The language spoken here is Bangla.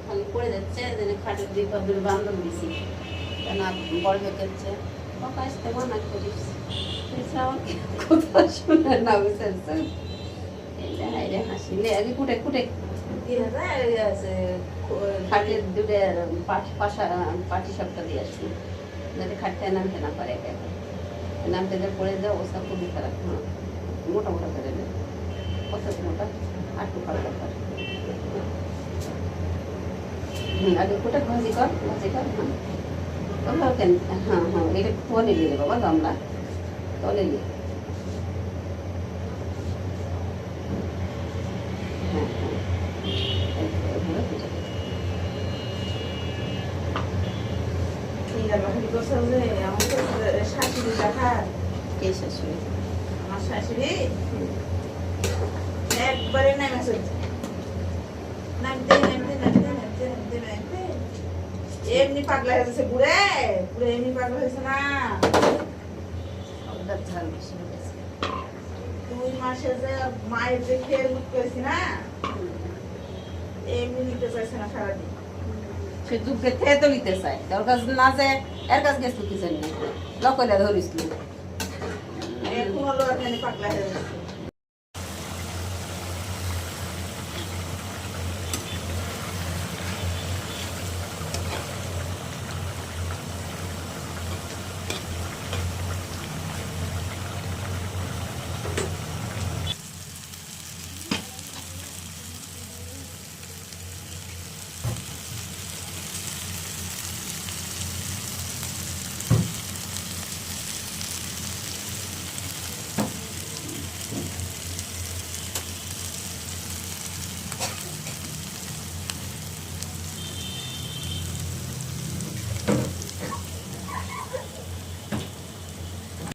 খালি পড়ে যাচ্ছে খাটের দিয়ে কতগুলো বান্ধব দিছি না বড় হয়ে যাচ্ছে আসতে মানা করিস আমাকে কথা শুনে না বুঝেছে হাসিলে আগে কুটে কুটে খাটের দুটো পাটি সবটা দিয়ে আসছি যাতে খাটতে নামতে না পারে একা একা নামতে যা পড়ে যাও অবস্থা খুবই খারাপ মোটা মোটা করে দেয় কত মোটা আটটু খাওয়া দরকার আগে কোটা ভাজি কর হ্যাঁ কেন হ্যাঁ হ্যাঁ এটা তলে নিয়ে বাবা গামলা তলে নিয়ে হ্যাঁ শাশুড়ি আমার শাশুড়ি একবারে নেমে চলছে নামতে নামতে নামতে নামতে নামতে নামতে এমনি পাগলা হয়েছে ঘুরে ঘুরে এমনি পাগলা হয়েছে না 2 মাসে যে মায়ের যে খেয়ে মুখ করেছি না এমনি নিতে চাইছে না সারাদিন সে যুগে খেয়ে তো নিতে চায় তোর কাছে না যায় এর কাছে গেছিল কি জানি লকলে ধরিস এখন হলো এখানে পাগলা হয়ে গেছে